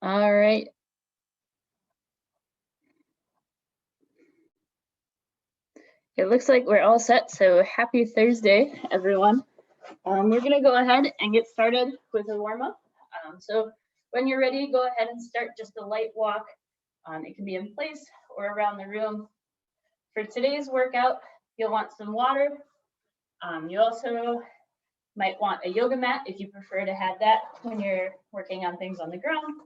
All right. It looks like we're all set, so happy Thursday, everyone. We're gonna go ahead and get started with a warm-up. So when you're ready, go ahead and start just a light walk. It can be in place or around the room. For today's workout, you'll want some water. You also might want a yoga mat if you prefer to have that when you're working on things on the ground.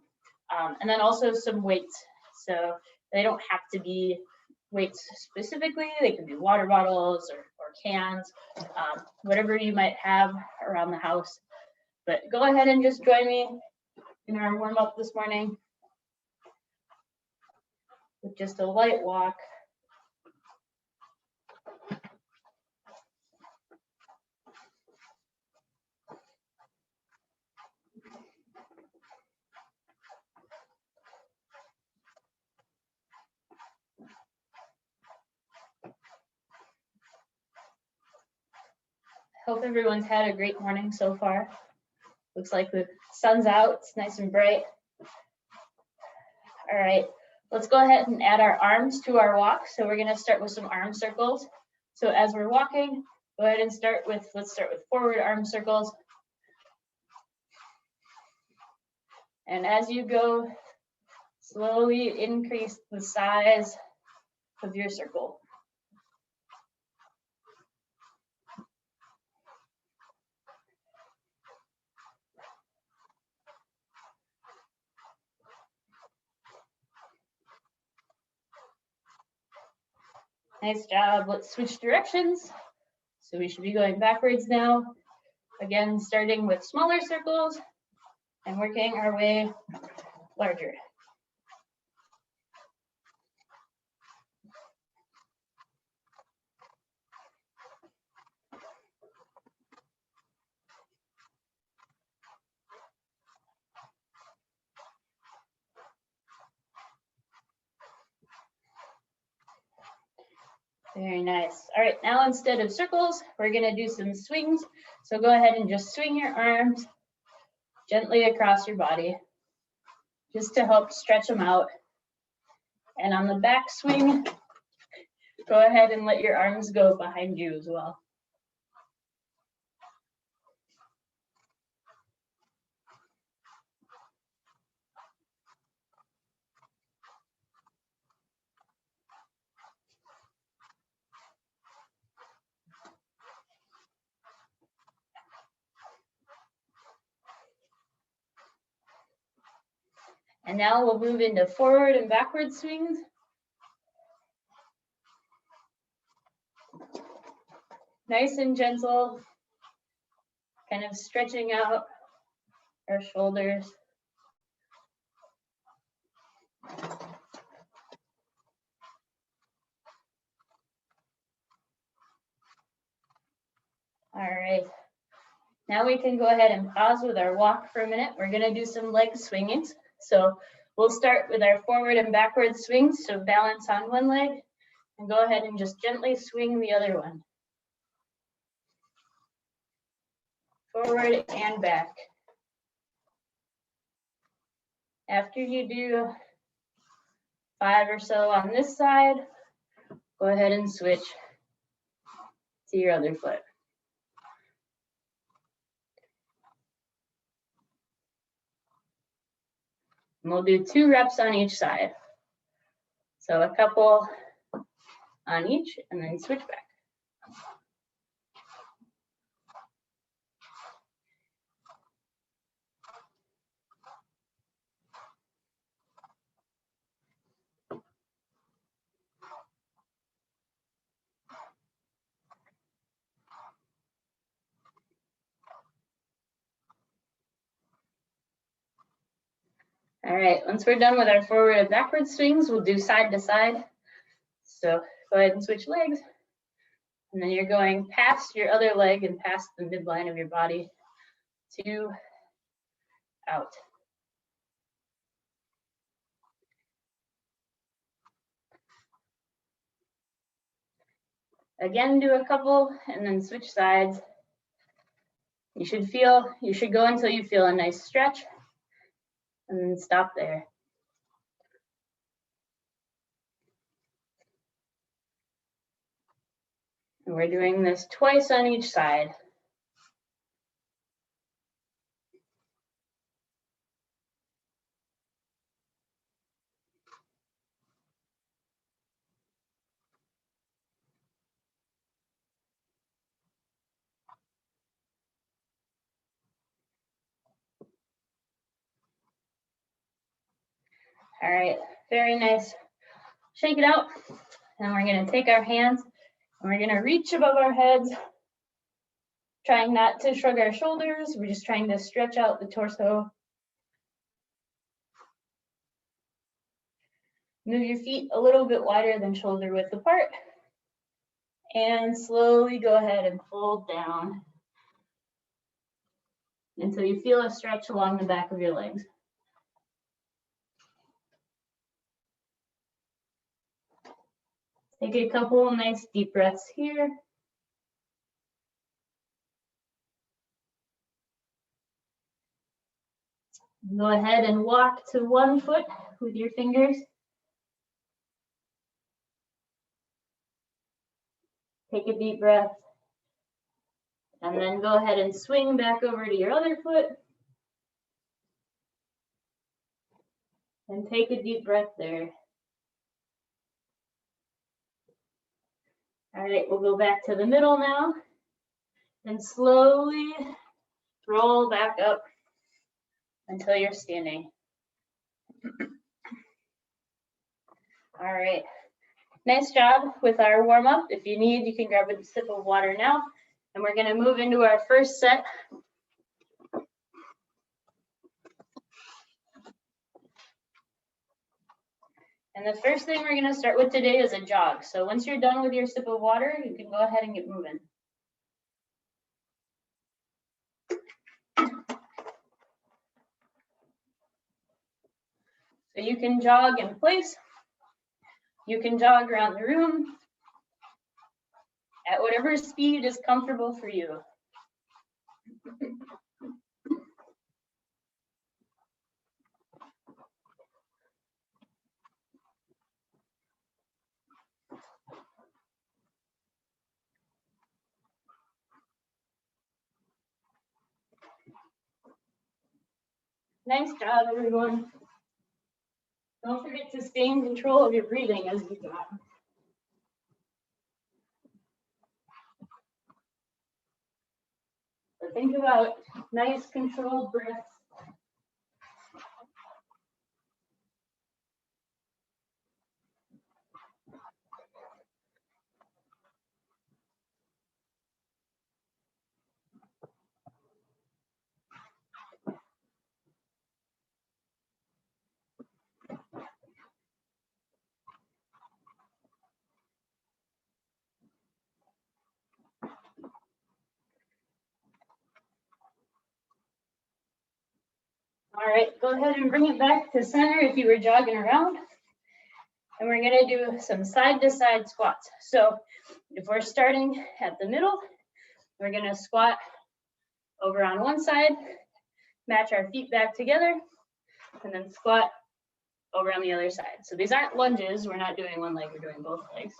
And then also some weights. So they don't have to be weights specifically, they can be water bottles or cans, whatever you might have around the house. But go ahead and just join me in our warm up this morning with just a light walk. Hope everyone's had a great morning so far. Looks like the sun's out, it's nice and bright. All right, let's go ahead and add our arms to our walk. So we're gonna start with some arm circles. So as we're walking, go ahead and let's start with forward arm circles. And as you go, slowly increase the size of your circle. Nice job. Let's switch directions. So we should be going backwards now. Again, starting with smaller circles and working our way larger. Very nice. All right, now instead of circles, we're gonna do some swings. So go ahead and just swing your arms gently across your body, just to help stretch them out. And on the back swing, go ahead and let your arms go behind you as well. And now we'll move into forward and backward swings. Nice and gentle, kind of stretching out our shoulders. All right, now we can go ahead and pause with our walk for a minute. We're gonna do some leg swingings. So we'll start with our forward and backward swings. So balance on one leg and go ahead and just gently swing the other one. Forward and back. After you do 5 or so on this side, go ahead and switch to your other foot. And we'll do 2 reps on each side. So a couple on each and then switch back. All right, once we're done with our forward and backward swings, we'll do side to side. So go ahead and switch legs. And then you're going past your other leg and past the midline of your body to out. Again, do a couple and then switch sides. You should go until you feel a nice stretch. and then stop there. And we're doing this twice on each side. All right, very nice. Shake it out. And we're gonna take our hands and we're gonna reach above our heads, trying not to shrug our shoulders. We're just trying to stretch out the torso. Move your feet a little bit wider than shoulder width apart. And slowly go ahead and fold down until you feel a stretch along the back of your legs. Take a couple nice deep breaths here. Go ahead and walk to one foot with your fingers. Take a deep breath. And then go ahead and swing back over to your other foot. And take a deep breath there. All right, we'll go back to the middle now. And slowly roll back up until you're standing. All right, nice job with our warm up. If you need, you can grab a sip of water now. And we're gonna move into our first set. And the first thing we're gonna start with today is a jog. So once you're done with your sip of water, you can go ahead and get moving. So you can jog in place. You can jog around the room at whatever speed is comfortable for you. Nice job, everyone. Don't forget to stay in control of your breathing as you jog. So think about nice controlled breaths. All right, go ahead and bring it back to center if you were jogging around. And we're gonna do some side to side squats. So if we're starting at the middle, we're gonna squat over on one side, match our feet back together, and then squat over on the other side. So these aren't lunges. We're not doing one leg, we're doing both legs.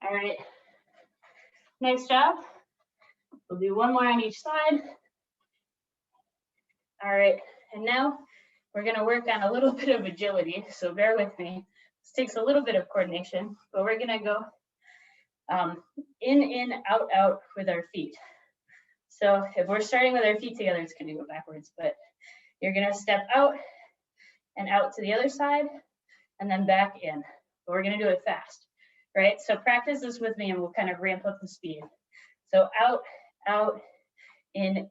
All right, nice job. We'll do one more on each side. All right, and now we're gonna work on a little bit of agility, so bear with me. This takes a little bit of coordination, but we're gonna go in, out with our feet. So if we're starting with our feet together, it's gonna go backwards, but you're gonna step out and out to the other side and then back in. But we're gonna do it fast, right? So practice this with me and we'll kind of ramp up the speed. So out, in,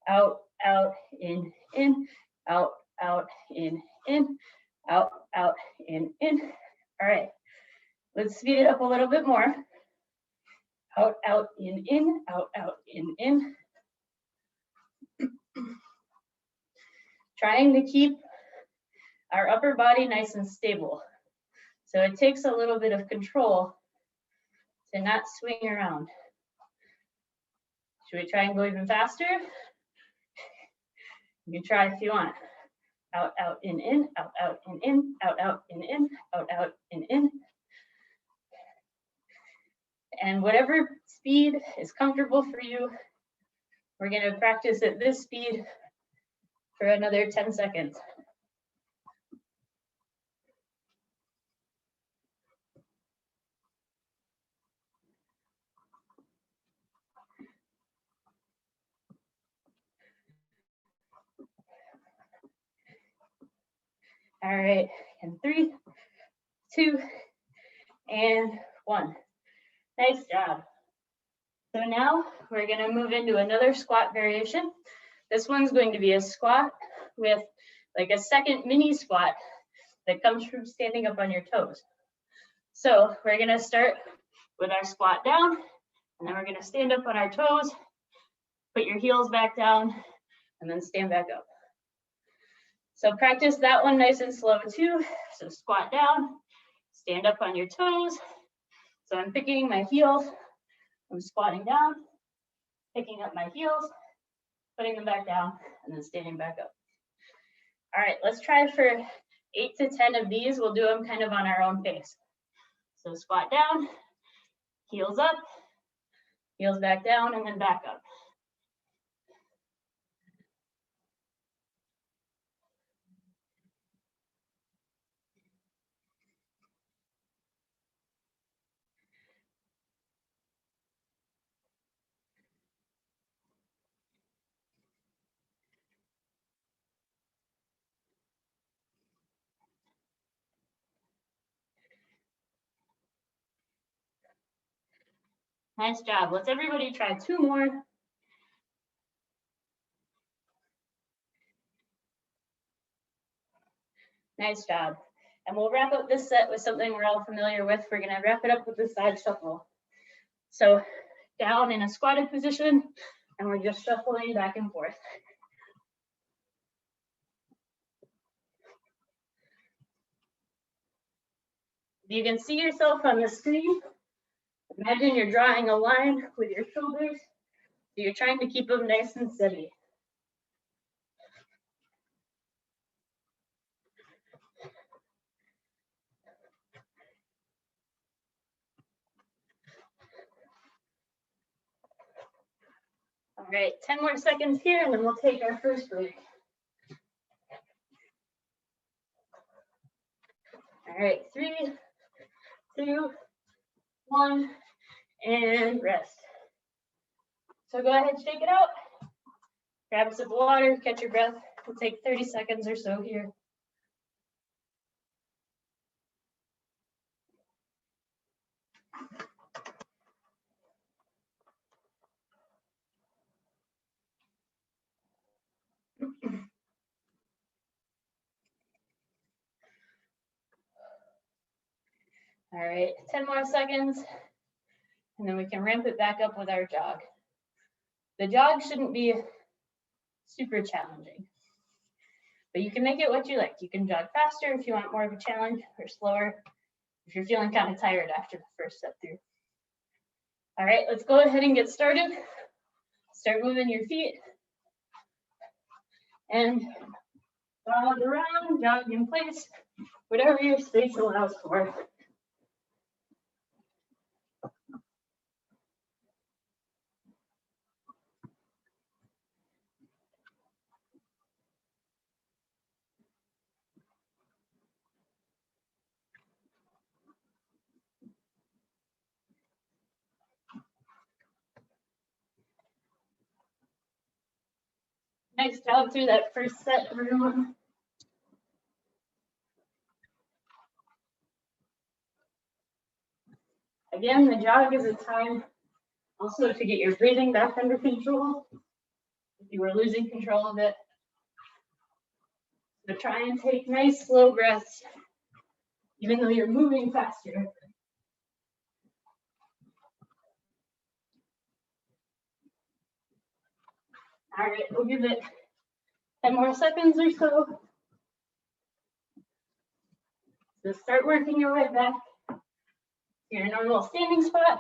out, out, in, out, in, out, in. All right, let's speed it up a little bit more. Out, in, out, in. Trying to keep our upper body nice and stable. So it takes a little bit of control to not swing around. Should we try and go even faster? You can try if you want. Out, in, out, in, out, in, out, in. And whatever speed is comfortable for you, we're gonna practice at this speed for another 10 seconds. All right, and 3, 2, and 1. Nice job. So now we're gonna move into another squat variation. This one's going to be a squat with like a second mini squat that comes from standing up on your toes. So we're gonna start with our squat down, and then we're gonna stand up on our toes, put your heels back down, and then stand back up. So practice that one nice and slow too. So squat down, stand up on your toes. So I'm picking my heels, I'm squatting down, picking up my heels, putting them back down, and then standing back up. All right, let's try for 8 to 10 of these. We'll do them kind of on our own pace. So squat down, heels up, heels back down, and then back up. Nice job. Let's everybody try 2 more. Nice job. And we'll wrap up this set with something we're all familiar with. We're gonna wrap it up with the side shuffle. So down in a squatted position, and we're just shuffling back and forth. If you can see yourself on the screen, imagine you're drawing a line with your shoulders. So you're trying to keep them nice and steady. All right, 10 more seconds here, and then we'll take our first break. All right, 3, 2, 1, and rest. So go ahead, shake it out. Grab a sip of water, catch your breath. We'll take 30 seconds or so here. All right, 10 more seconds, and then we can ramp it back up with our jog. The jog shouldn't be super challenging, but you can make it what you like. You can jog faster if you want more of a challenge, or slower if you're feeling kind of tired after the first set through. All right, let's go ahead and get started. Start moving your feet and jog around, jog in place, whatever your space allows for. Nice job through that first set, everyone. Again, the jog is a time also to get your breathing back under control. if you were losing control of it. So try and take nice slow breaths, even though you're moving faster. All right, we'll give it 10 more seconds or so. So start working your way back to your normal standing spot.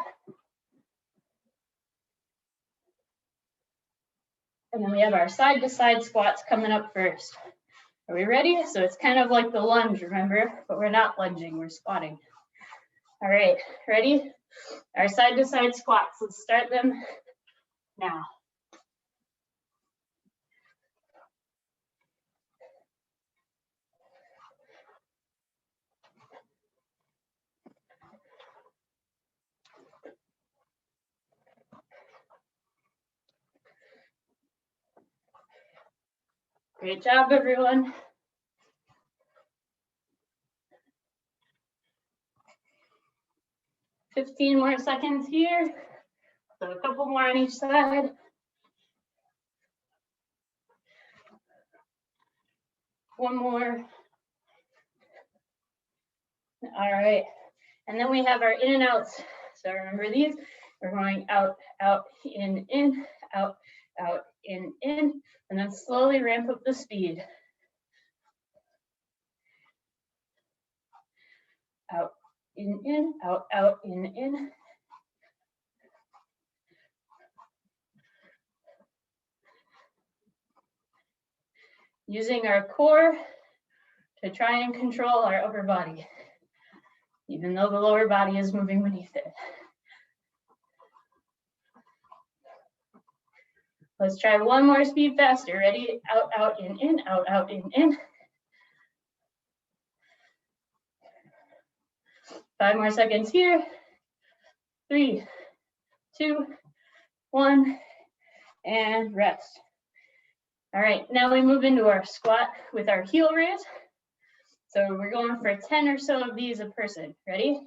And then we have our side-to-side squats coming up first. Are we ready? So it's kind of like the lunge, remember? But we're not lunging, we're squatting. All right, ready? Our side-to-side squats, let's start them now. Great job, everyone. $15 more seconds here. So a couple more on each side. One more. All right. And then we have our in and outs. So remember these. We're going out, out, in, out, out, in, and then slowly ramp up the speed. Out, in, out, out, in. Using our core to try and control our upper body, even though the lower body is moving beneath it. Let's try one more speed faster. Ready? Out, out, in, out, out, in. 5 more seconds here. 3, 2, 1, and rest. All right, now we move into our squat with our heel raise. So we're going for 10 or so of these a person. Ready?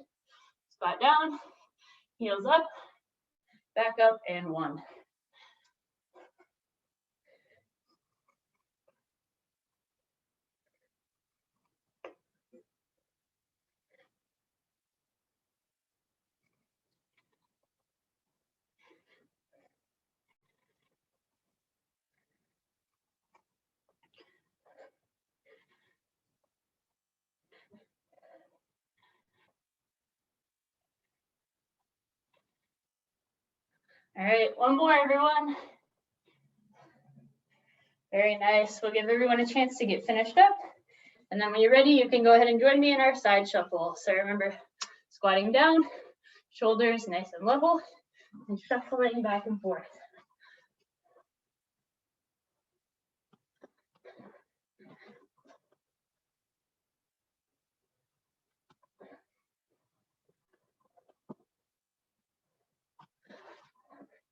Squat down, heels up, back up, and 1. All right, one more, everyone. Very nice. We'll give everyone a chance to get finished up. And then when you're ready, you can go ahead and join me in our side shuffle. So remember, squatting down, shoulders nice and level, and shuffling back and forth.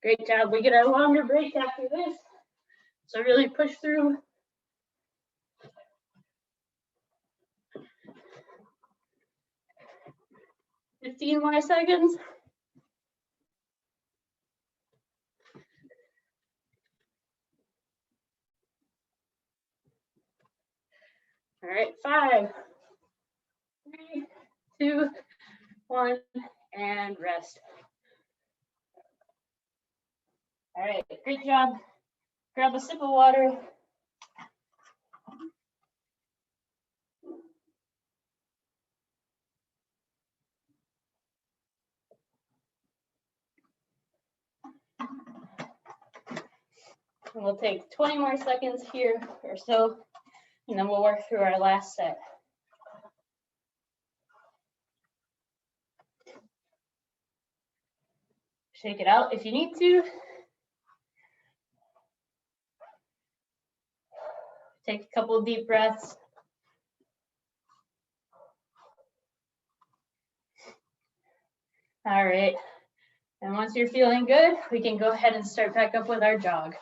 Great job. We get a longer break after this. So really push through. $15 more seconds. All right, 5, 3, 2, 1, and rest. All right, great job. Grab a sip of water. And we'll take 20 more seconds here or so, and then we'll work through our last set. Shake it out if you need to. Take a couple of deep breaths. All right, and once you're feeling good, we can go ahead and start back up with our jog.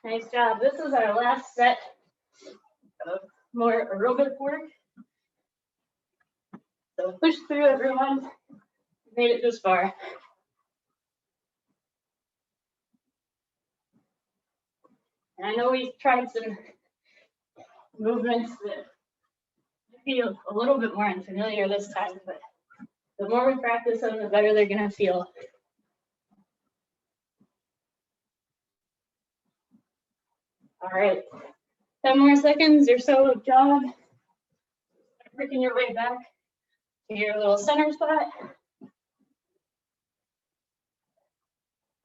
Nice job. This is our last set of more aerobic work. So push through, everyone. Made it this far. And I know we've tried some movements that feel a little bit more unfamiliar this time, but the more we practice them, the better they're gonna feel. All right, 10 more seconds or so of jog. Working your way back to your little center spot.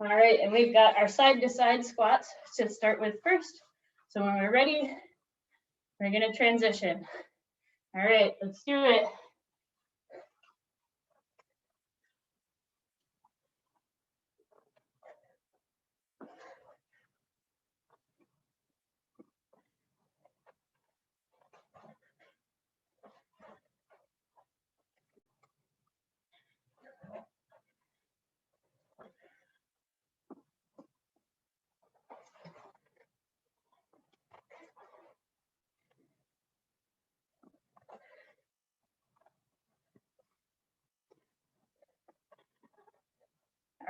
All right, and we've got our side to side squats to start with first. So when we're ready, we're gonna transition. All right, let's do it.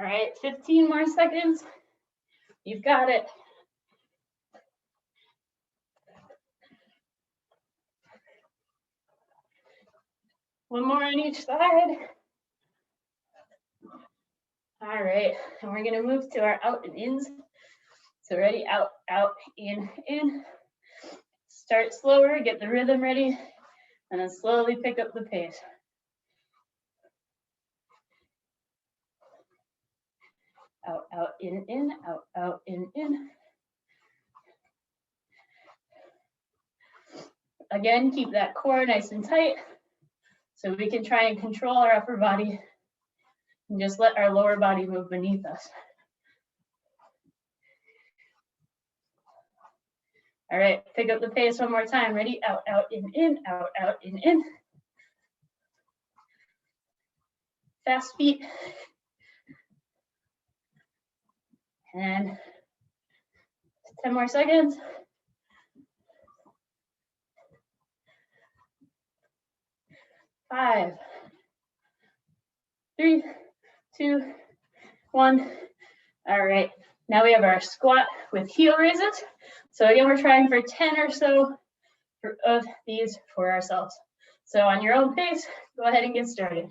All right, 15 more seconds. You've got it. One more on each side. All right, and we're gonna move to our out and ins. So ready, out, out, in. Start slower, get the rhythm ready, and then slowly pick up the pace. Out, out, in, out, in. Again, keep that core nice and tight so we can try and control our upper body and just let our lower body move beneath us. All right, pick up the pace one more time. Ready? Out, out, in, out, in. Fast feet. And 10 more seconds. 5, 3, 2, 1. All right, now we have our squat with heel raises. So again, we're trying for 10 or so of these for ourselves. So on your own pace, go ahead and get started.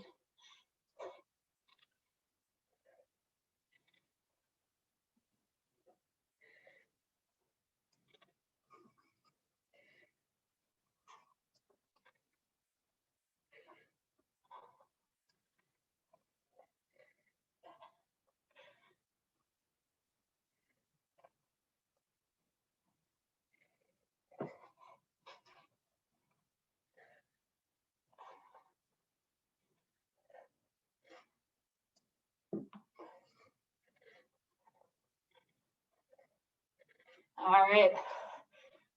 All right,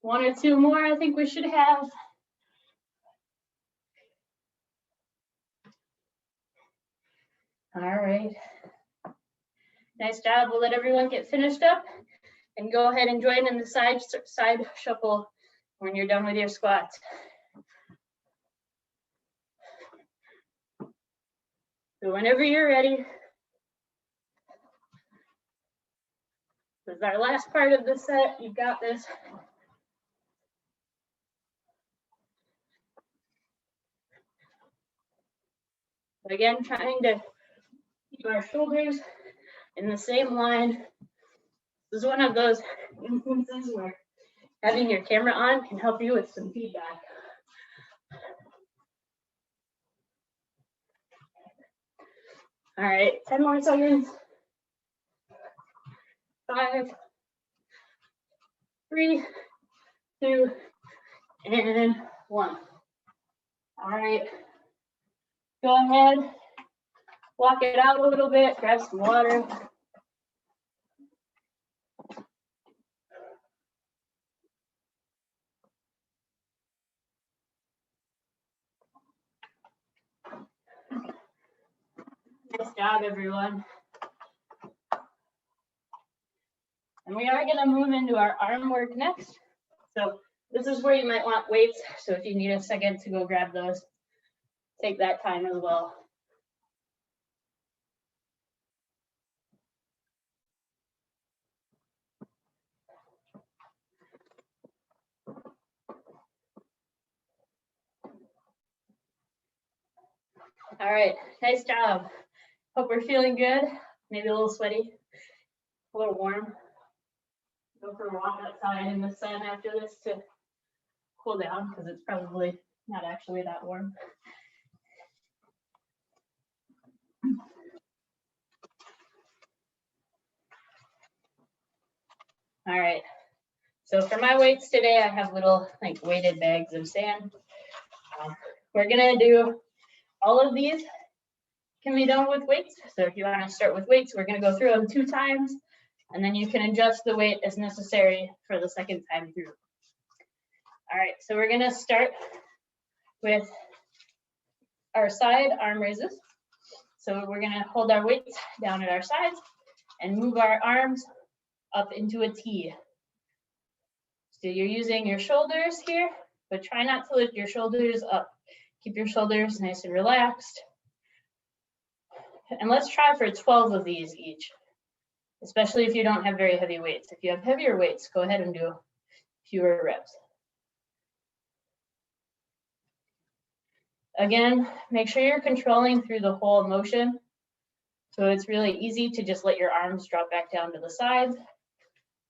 1 or 2 more I think we should have. All right, nice job. We'll let everyone get finished up and go ahead and join in the side shuffle when you're done with your squats. So whenever you're ready, this is our last part of the set. You've got this. Again, trying to keep our shoulders in the same line. This is one of those instances where having your camera on can help you with some feedback. All right, 10 more seconds. 5, 3, 2, and 1. All right, go ahead, walk it out a little bit, grab some water. Nice job, everyone. And we are gonna move into our arm work next. So this is where you might want weights. So if you need a second to go grab those, take that time as well. All right, nice job. Hope we're feeling good. Maybe a little sweaty, a little warm. Go for a walk outside in the sun after this to cool down because it's probably not actually that warm. All right, so for my weights today, I have little like weighted bags of sand. We're gonna do all of these can be done with weights. So if you want to start with weights, we're gonna go through them 2 times, and then you can adjust the weight as necessary for the second time through. All right, so we're gonna start with our side arm raises. So we're gonna hold our weights down at our sides and move our arms up into a T. So you're using your shoulders here, but try not to lift your shoulders up. Keep your shoulders nice and relaxed. And let's try for 12 of these each, especially if you don't have very heavy weights. If you have heavier weights, go ahead and do fewer reps. Again, make sure you're controlling through the whole motion. So it's really easy to just let your arms drop back down to the sides,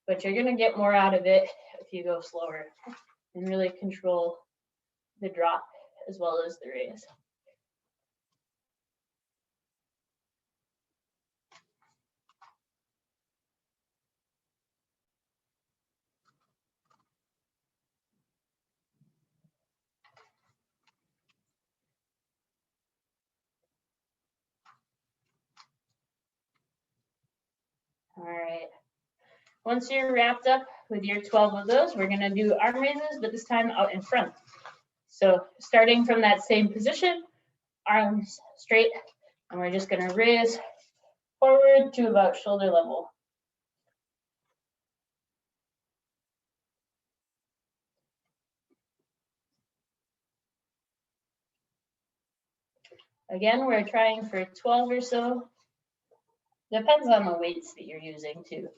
but you're gonna get more out of it if you go slower and really control the drop as well as the raise. All right. Once you're wrapped up with your 12 of those, we're gonna do arm raises, but this time out in front. So starting from that same position, arms straight, and we're just gonna raise forward to about shoulder level. Again, we're trying for 12 or so. Depends on the weights that you're using too.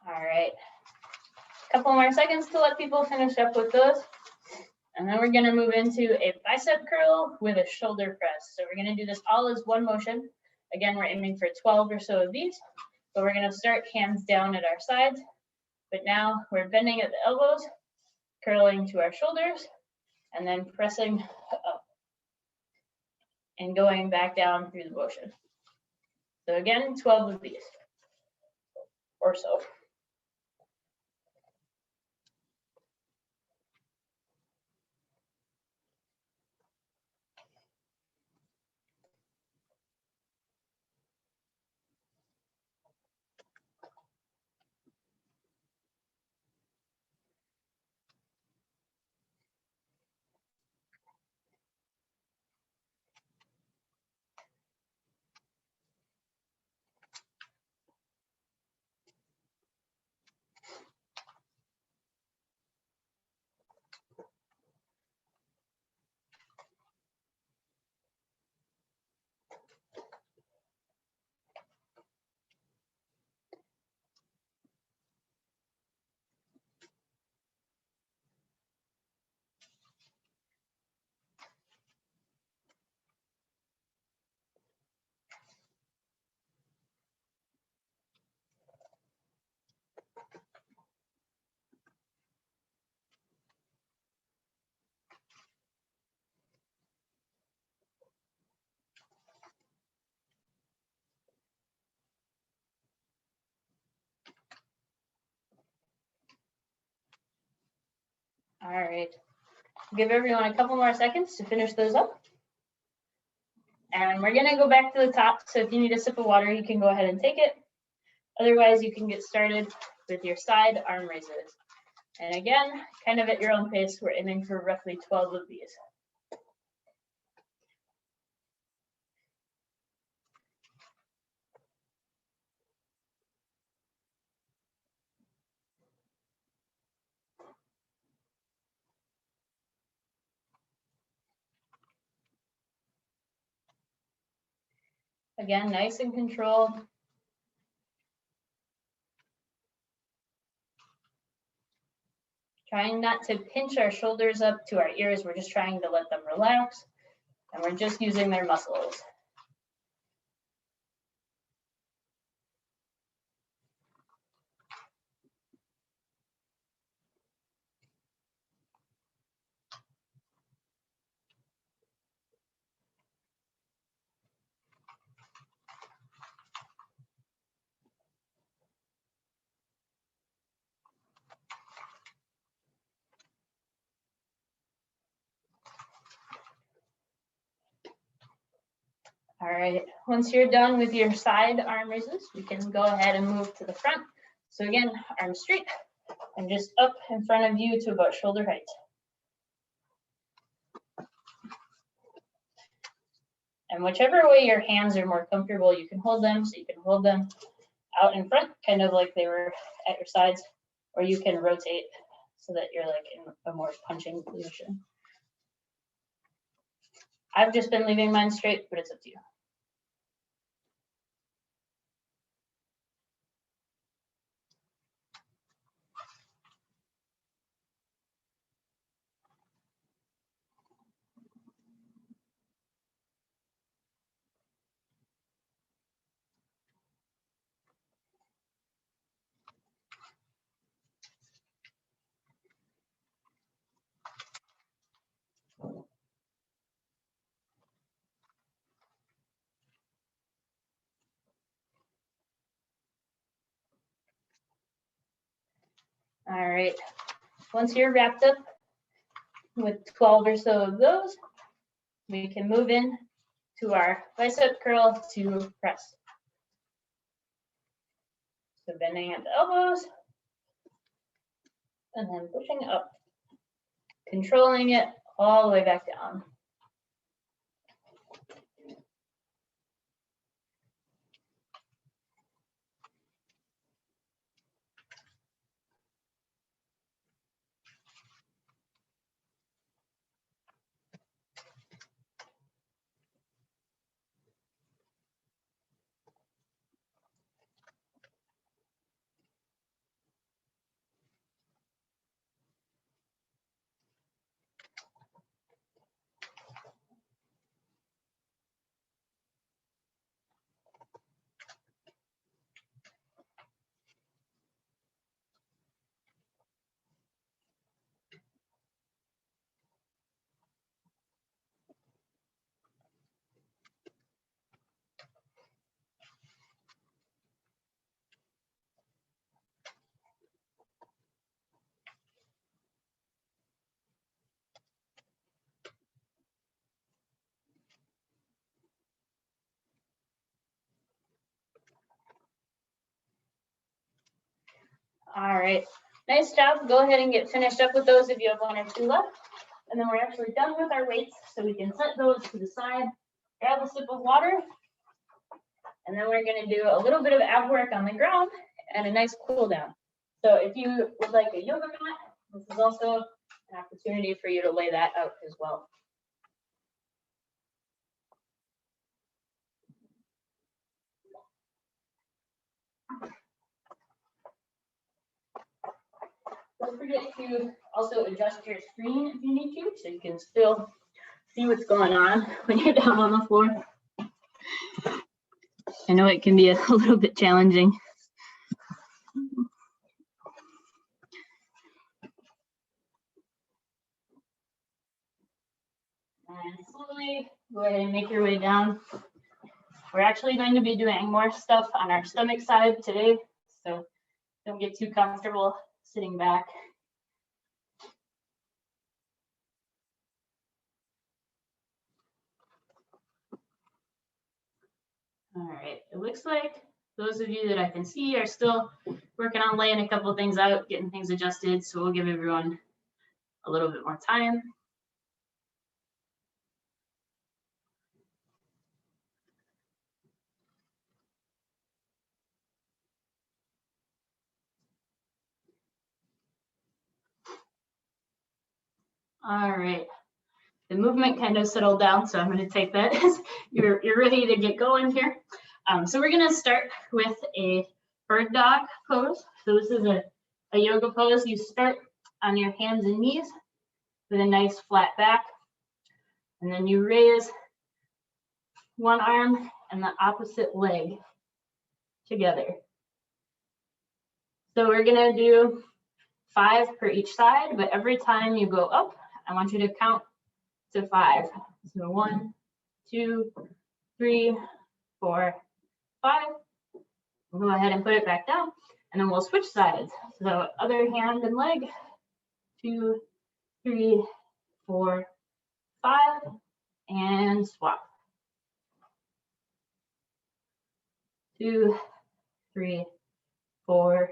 All right, a couple more seconds to let people finish up with those. And then we're gonna move into a bicep curl with a shoulder press. So we're gonna do this all as one motion. Again, we're aiming for 12 or so of these, but we're gonna start hands down at our sides. But now we're bending at the elbows, curling to our shoulders, and then pressing up and going back down through the motion. So again, 12 of these or so. All right. Give everyone a couple more seconds to finish those up. And we're gonna go back to the top. So if you need a sip of water, you can go ahead and take it. Otherwise, you can get started with your side arm raises. And again, kind of at your own pace, we're aiming for roughly 12 of these. Again, nice and controlled. Trying not to pinch our shoulders up to our ears. We're just trying to let them relax. And we're just using their muscles. All right, once you're done with your side arm raises, we can go ahead and move to the front. So again, arms straight and just up in front of you to about shoulder height. And whichever way your hands are more comfortable, you can hold them. So you can hold them out in front, kind of like they were at your sides, or you can rotate so that you're like in a more punching position. I've just been leaving mine straight, but it's up to you. All right, once you're wrapped up with 12 or so of those, we can move in to our bicep curl to press. So bending at the elbows and then pushing up, controlling it all the way back down. All right, nice job. Go ahead and get finished up with those if you have one or two left. And then we're actually done with our weights, so we can set those to the side, grab a sip of water, and then we're gonna do a little bit of ab work on the ground and a nice cool down. So if you would like a yoga mat, this is also an opportunity for you to lay that out as well. Don't forget to also adjust your screen if you need to, so you can still see what's going on when you're down on the floor. I know it can be a little bit challenging. And slowly go ahead and make your way down. We're actually going to be doing more stuff on our stomach side today, so don't get too comfortable sitting back. All right, it looks like those of you that I can see are still working on laying a couple things out, getting things adjusted. So we'll give everyone a little bit more time. All right, the movement kind of settled down, so I'm going to take that as you're ready to get going here. So we're going to start with a bird dog pose. So this is a yoga pose. You start on your hands and knees with a nice flat back, and then you raise one arm and the opposite leg together. So we're going to do 5 per each side, but every time you go up, I want you to count to 5. So 1, 2, 3, 4, 5. We'll go ahead and put it back down, and then we'll switch sides. So other hand and leg, 2, 3, 4, 5, and swap. 2, 3, 4,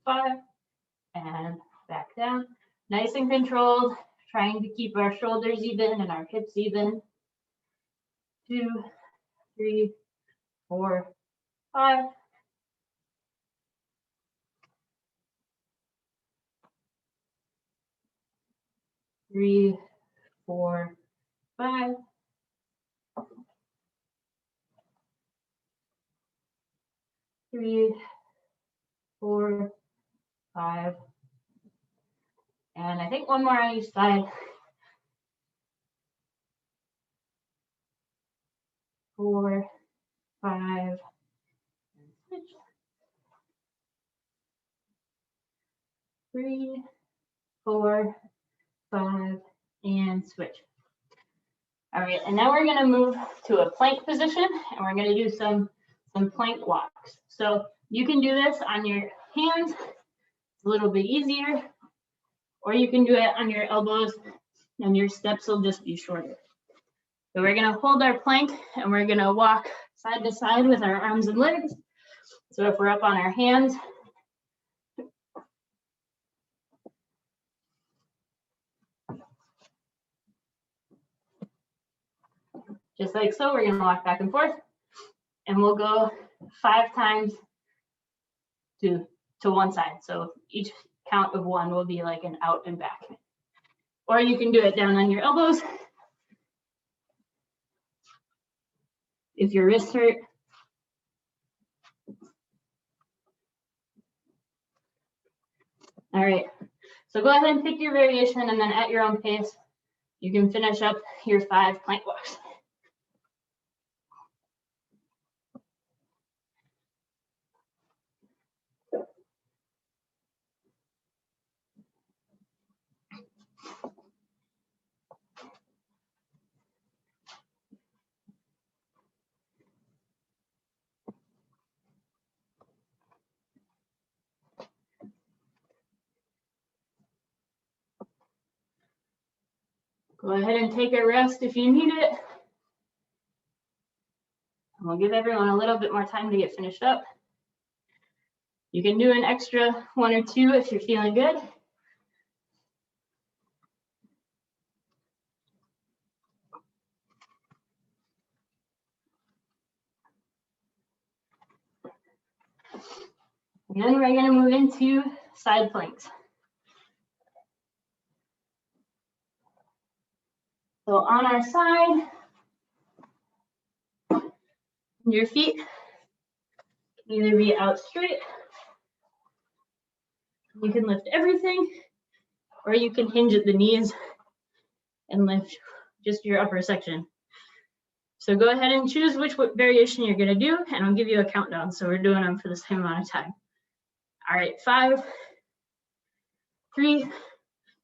5, and back down. Nice and controlled, trying to keep our shoulders even and our hips even. 2, 3, 4, 5. 3, 4, 5. 3, 4, 5. And I think one more on each side. 4, 5. And switch. 3, 4, 5, and switch. All right, and now we're going to move to a plank position, and we're going to do some plank walks. So you can do this on your hands, it's a little bit easier, or you can do it on your elbows, and your steps will just be shorter. So we're going to hold our plank, and we're going to walk side to side with our arms and legs. So if we're up on our hands, just like so, we're going to walk back and forth, and we'll go 5 times to one side. So each count of 1 will be like an out and back. Or you can do it down on your elbows if your wrists hurt. All right, so go ahead and pick your variation, and then at your own pace, you can finish up your 5 plank walks. Go ahead and take a rest if you need it. We'll give everyone a little bit more time to get finished up. You can do an extra 1 or 2 if you're feeling good. And then we're going to move into side planks. So on our side, your feet can either be out straight, you can lift everything, or you can hinge at the knees and lift just your upper section. So go ahead and choose which variation you're going to do, and I'll give you a countdown. So we're doing them for the same amount of time. All right, 5, 3,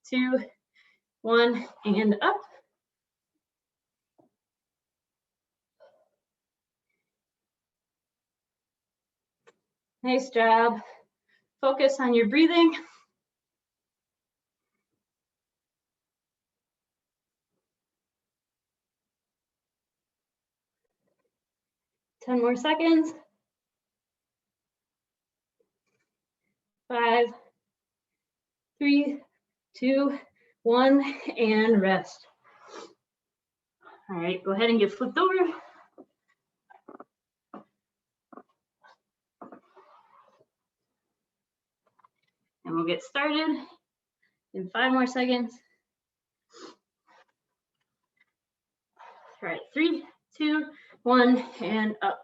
2, 1, and up. Nice job. Focus on your breathing. 10 more seconds. 5, 3, 2, 1, and rest. All right, go ahead and get flipped over. And we'll get started in 5 more seconds. All right, 3, 2, 1, and up.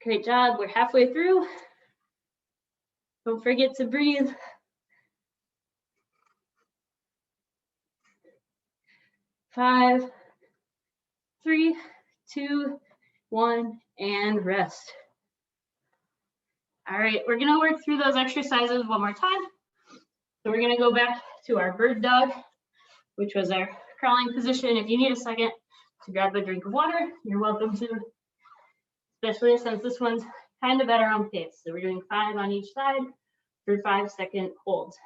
Great job, we're halfway through. Don't forget to breathe. 5, 3, 2, 1, and rest. All right, we're gonna work through those exercises one more time. So we're gonna go back to our bird dog, which was our crawling position. If you need a second to grab a drink of water, you're welcome to, especially since this one's kind of at our own pace. So we're doing 5 on each side for 5-second holds.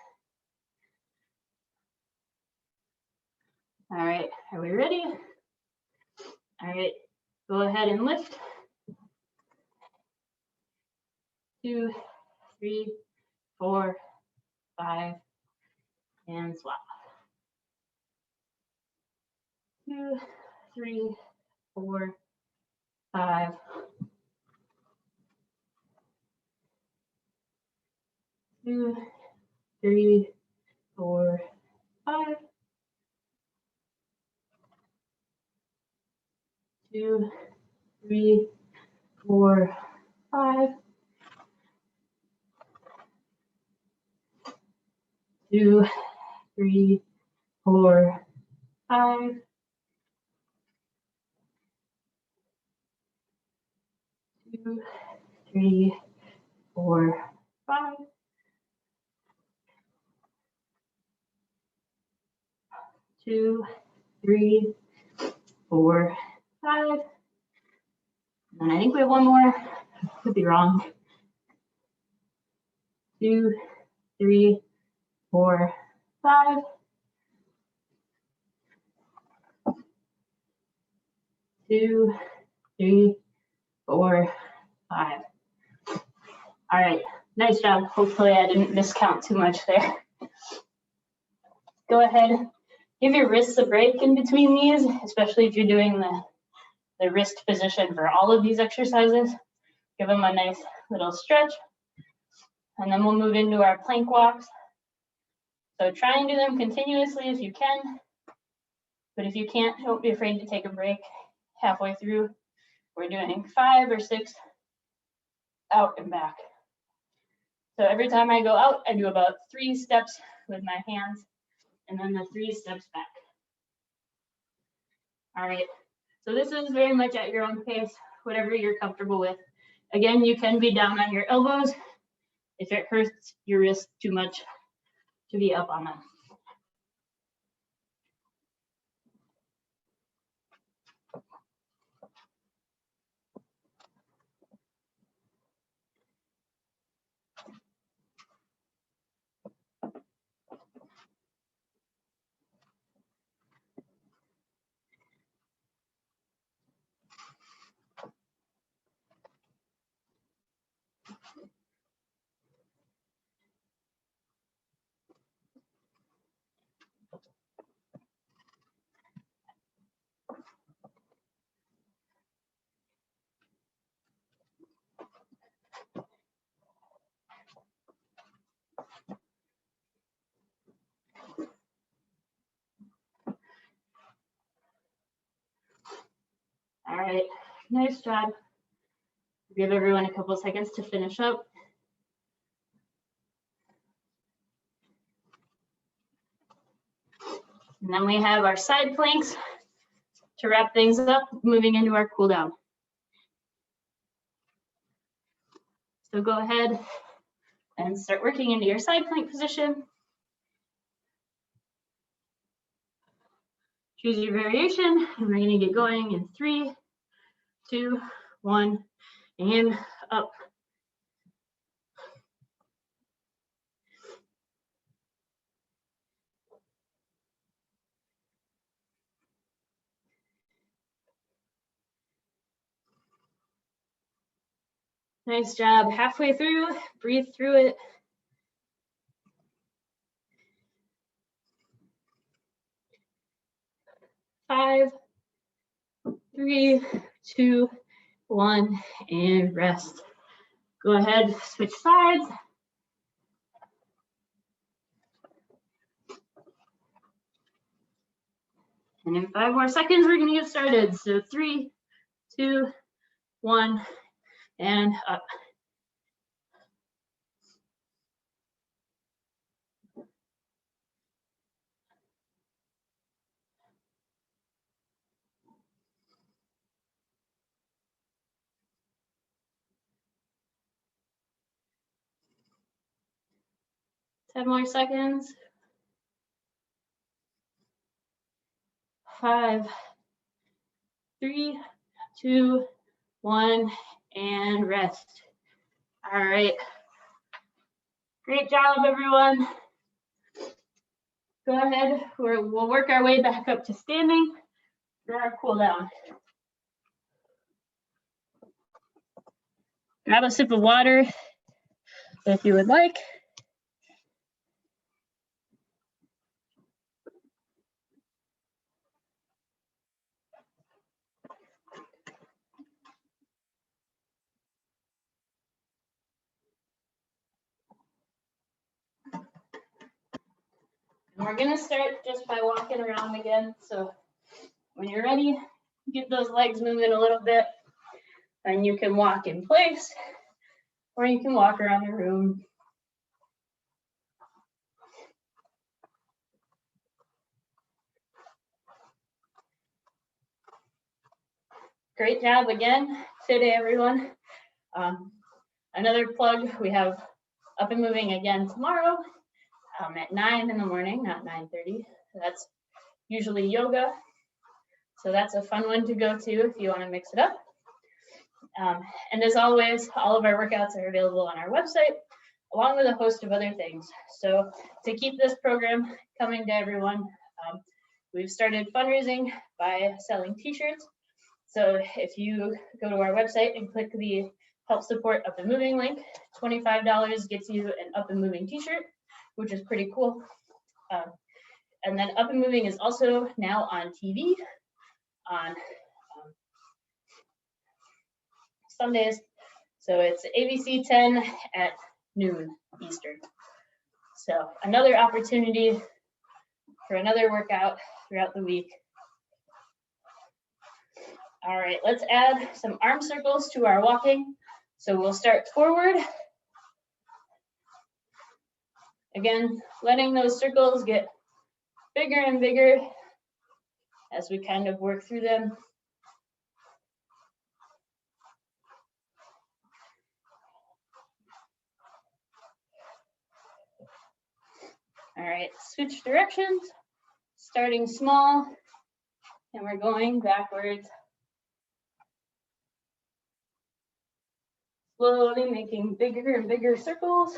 All right, are we ready? All right, go ahead and lift. 2, 3, 4, 5, and swap. 2, 3, 4, 5. 2, 3, 4, 5. 2, 3, 4, 5. 2, 3, 4, 5. 2, 3, 4, 5. 2, 3, 4, 5. And I think we have one more. Could be wrong. 2, 3, 4, 5. 2, 3, 4, 5. All right, nice job. Hopefully I didn't miscount too much there. Go ahead, give your wrists a break in between these, especially if you're doing the wrist position for all of these exercises. Give them a nice little stretch. And then we'll move into our plank walks. So try and do them continuously if you can. But if you can't, don't be afraid to take a break halfway through. We're doing 5 or 6 out and back. So every time I go out, I do about 3 steps with my hands and then the 3 steps back. All right, so this is very much at your own pace, whatever you're comfortable with. Again, you can be down on your elbows if it hurts your wrist too much to be up on them. All right, nice job. Give everyone a couple seconds to finish up. And then we have our side planks to wrap things up, moving into our cool down. So go ahead and start working into your side plank position. Choose your variation, and we're gonna get going in 3, 2, 1, and up. Nice job. Halfway through, breathe through it. 5, 3, 2, 1, and rest. Go ahead, switch sides. And in 5 more seconds, we're gonna get started. So 3, 2, 1, and up. Ten more seconds. 5, 3, 2, 1, and rest. All right. Great job, everyone. Go ahead. We'll work our way back up to standing for our cool down. Grab a sip of water if you would like. And we're gonna start just by walking around again. So when you're ready, get those legs moving a little bit, and you can walk in place, or you can walk around the room. Great job again today, everyone. Another plug, we have Up and Moving again tomorrow at 9 in the morning, not 9:30. That's usually yoga. So that's a fun one to go to if you want to mix it up. And as always, all of our workouts are available on our website, along with a host of other things. So to keep this program coming to everyone, we've started fundraising by selling t-shirts. So if you go to our website and click the Help Support Up and Moving link, $25 gets you an Up and Moving t-shirt, which is pretty cool. And then Up and Moving is also now on TV on Sundays. So it's ABC 10 at noon Eastern. So another opportunity for another workout throughout the week. All right, let's add some arm circles to our walking. So we'll start forward. Again, letting those circles get bigger and bigger as we kind of work through them. All right, switch directions, starting small, and we're going backwards. Slowly making bigger and bigger circles.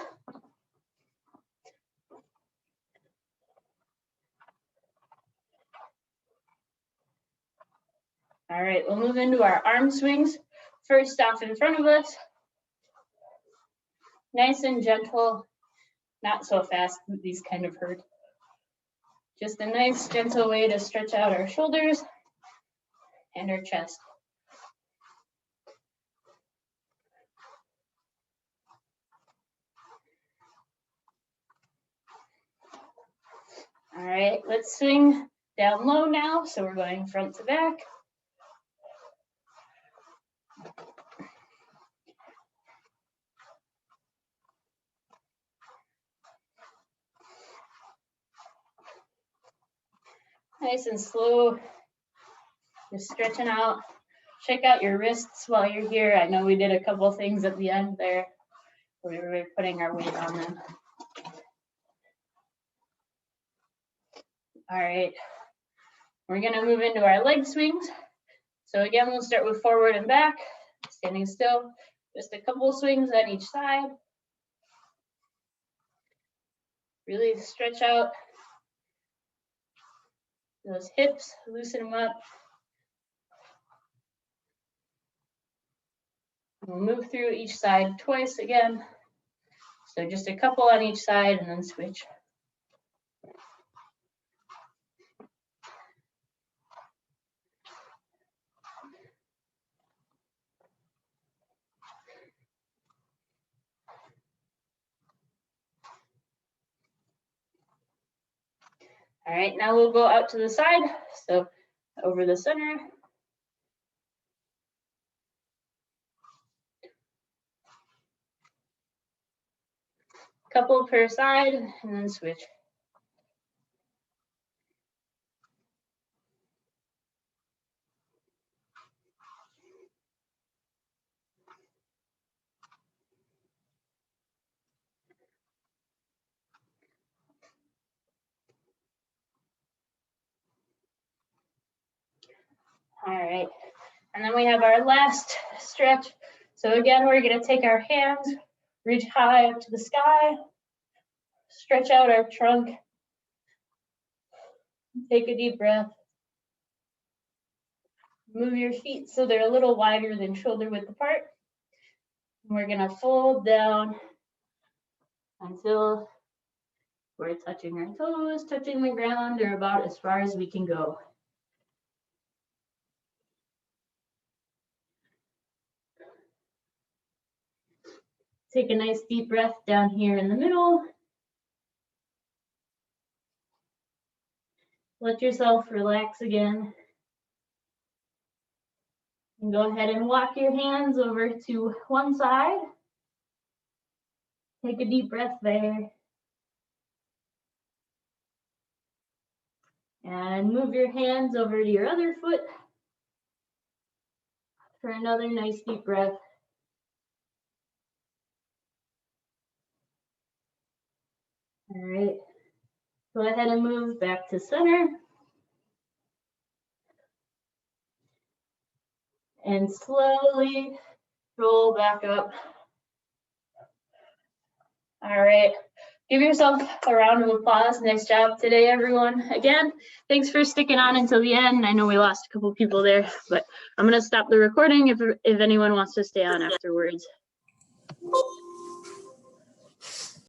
All right, we'll move into our arm swings. First off in front of us. Nice and gentle, not so fast, these kind of hurt. Just a nice gentle way to stretch out our shoulders and our chest. All right, let's swing down low now. So we're going front to back. Nice and slow, just stretching out. Check out your wrists while you're here. I know we did a couple things at the end there where we were putting our weight on them. All right, we're gonna move into our leg swings. So again, we'll start with forward and back, standing still. Just a couple swings on each side. Really stretch out those hips, loosen them up. We'll move through each side twice again. So just a couple on each side and then switch. All right, now we'll go out to the side. So over the center. Couple per side and then switch. All right, and then we have our last stretch. So again, we're gonna take our hands, reach high up to the sky, stretch out our trunk, take a deep breath. Move your feet so they're a little wider than shoulder width apart. And we're gonna fold down until we're touching our toes, touching the ground, or about as far as we can go. Take a nice deep breath down here in the middle. Let yourself relax again. And go ahead and walk your hands over to one side. Take a deep breath there. And move your hands over to your other foot for another nice deep breath. All right, go ahead and move back to center. And slowly roll back up. All right, give yourself a round of applause. Nice job today, everyone. again, thanks for sticking on until the end. I know we lost a couple people there, but I'm gonna stop the recording if anyone wants to stay on afterwards.